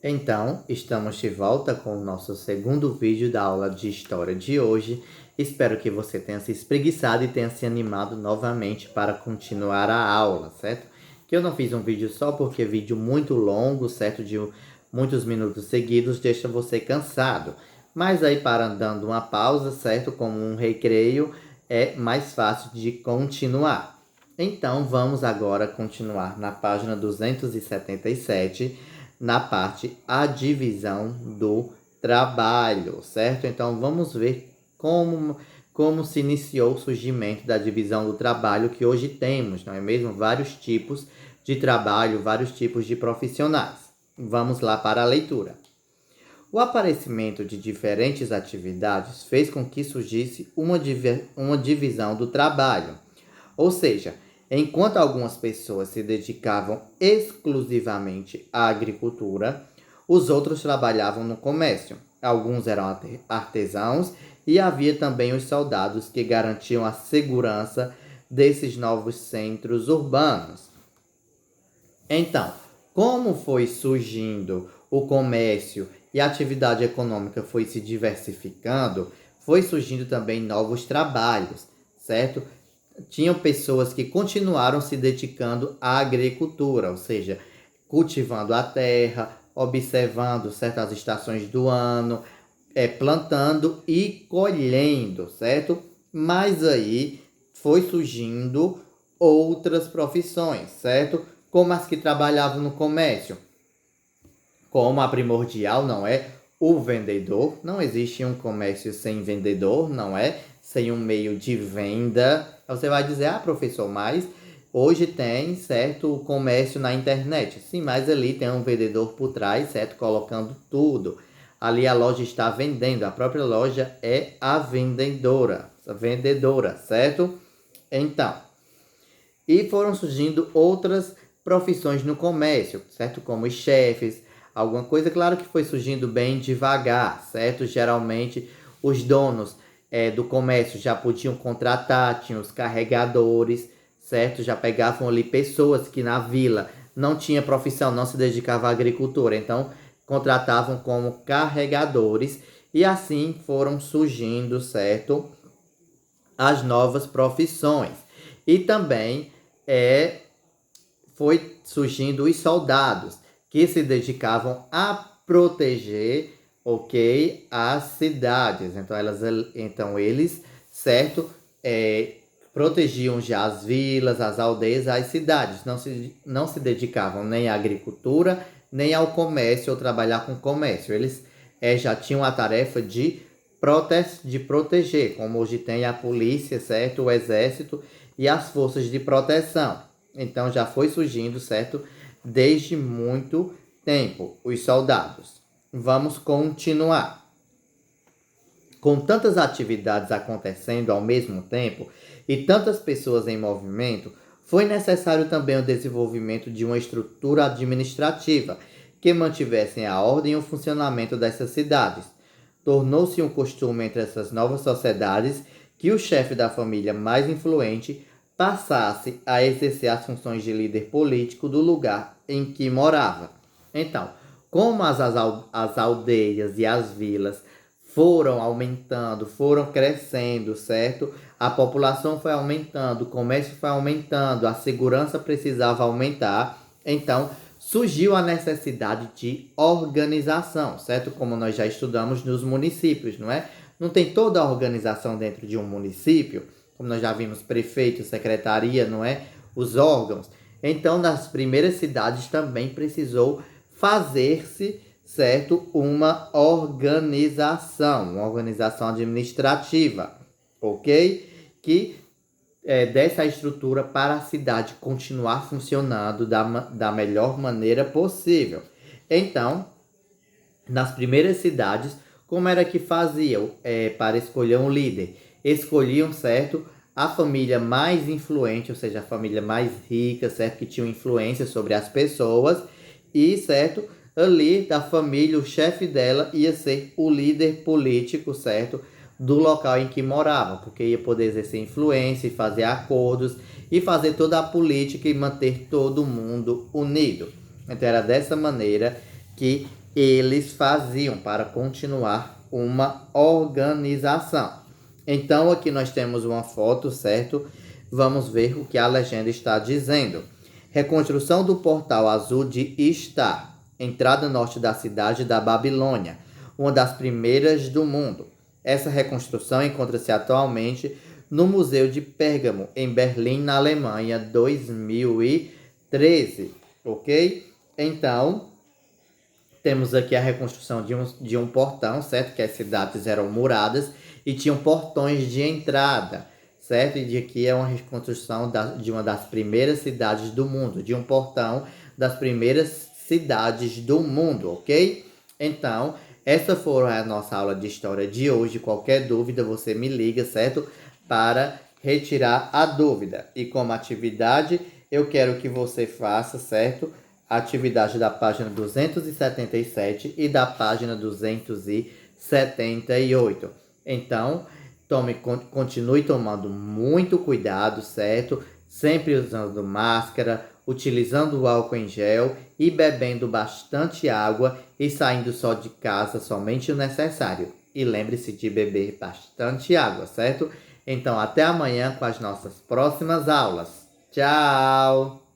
Então, estamos de volta com o nosso segundo vídeo da aula de história de hoje. Espero que você tenha se espreguiçado e tenha se animado novamente para continuar a aula, certo? Que eu não fiz um vídeo só porque vídeo muito longo, certo? De muitos minutos seguidos deixa você cansado. Mas aí, para dando uma pausa, certo? Como um recreio, é mais fácil de continuar. Então, vamos agora continuar na página 277, na parte A Divisão do Trabalho, certo? Então, vamos ver como se iniciou o surgimento da divisão do trabalho que hoje temos, não é mesmo? Vários tipos de trabalho, vários tipos de profissionais. Vamos lá para a leitura. O aparecimento de diferentes atividades fez com que surgisse uma divisão do trabalho. Ou seja, enquanto algumas pessoas se dedicavam exclusivamente à agricultura, os outros trabalhavam no comércio. Alguns eram artesãos e havia também os soldados que garantiam a segurança desses novos centros urbanos. Então, como foi surgindo o comércio e a atividade econômica foi se diversificando, foi surgindo também novos trabalhos, certo? Tinham pessoas que continuaram se dedicando à agricultura, ou seja, cultivando a terra, observando certas estações do ano, plantando e colhendo, certo? Mas aí foi surgindo outras profissões, certo? Como as que trabalhavam no comércio. Como a primordial, não é? O vendedor. Não existe um comércio sem vendedor, não é? Sem um meio de venda. Você vai dizer, professor, mas hoje tem, certo, o comércio na internet. Sim, mas ali tem um vendedor por trás, certo, colocando tudo. Ali a loja está vendendo, a própria loja é a vendedora, certo? Então, e foram surgindo outras profissões no comércio, certo? Como os chefes, alguma coisa, claro que foi surgindo bem devagar, certo? Geralmente os donos do comércio já podiam contratar, tinham os carregadores, certo? Já pegavam ali pessoas que na vila não tinha profissão, não se dedicava à agricultura, então contratavam como carregadores e assim foram surgindo, certo? As novas profissões. E também foi surgindo os soldados, que se dedicavam a proteger, as cidades. Então eles, certo, protegiam já as vilas, as aldeias, as cidades. Não se dedicavam nem à agricultura, nem ao comércio ou trabalhar com comércio. Eles já tinham a tarefa de proteger, como hoje tem a polícia, certo, o exército e as forças de proteção. Então já foi surgindo, certo, desde muito tempo, os soldados. Vamos continuar. Com tantas atividades acontecendo ao mesmo tempo e tantas pessoas em movimento, foi necessário também o desenvolvimento de uma estrutura administrativa que mantivesse a ordem e o funcionamento dessas cidades. Tornou-se um costume entre essas novas sociedades que o chefe da família mais influente passasse a exercer as funções de líder político do lugar em que morava. Então, como as aldeias e as vilas foram aumentando, foram crescendo, certo? A população foi aumentando, o comércio foi aumentando, a segurança precisava aumentar. Então, surgiu a necessidade de organização, certo? Como nós já estudamos nos municípios, não é? Não tem toda a organização dentro de um município, como nós já vimos, prefeito, secretaria, não é? Os órgãos. Então, nas primeiras cidades também precisou fazer-se, certo, uma organização administrativa, ok? Que desse a estrutura para a cidade continuar funcionando da melhor maneira possível. Então, nas primeiras cidades, como era que faziam para escolher um líder? Escolhiam, certo, a família mais influente, ou seja, a família mais rica, certo, que tinha influência sobre as pessoas e, certo, ali da família, o chefe dela ia ser o líder político, certo, do local em que morava, porque ia poder exercer influência e fazer acordos e fazer toda a política e manter todo mundo unido. Então era dessa maneira que eles faziam para continuar uma organização. Então aqui nós temos uma foto, certo? Vamos ver o que a legenda está dizendo. Reconstrução do Portal Azul de Istar, entrada norte da cidade da Babilônia, uma das primeiras do mundo. Essa reconstrução encontra-se atualmente no Museu de Pérgamo, em Berlim, na Alemanha, 2013, ok? Então, temos aqui a reconstrução de um portão, certo? Que as cidades eram muradas e tinham portões de entrada, certo? E aqui é uma reconstrução de uma das primeiras cidades do mundo, de um portão das primeiras cidades do mundo, ok? Então, essa foi a nossa aula de história de hoje. Qualquer dúvida, você me liga, certo? Para retirar a dúvida. E como atividade, eu quero que você faça, certo? A atividade da página 277 e da página 278. Então, continue tomando muito cuidado, certo? Sempre usando máscara, utilizando o álcool em gel e bebendo bastante água e saindo só de casa somente o necessário. E lembre-se de beber bastante água, certo? Então, até amanhã com as nossas próximas aulas. Tchau!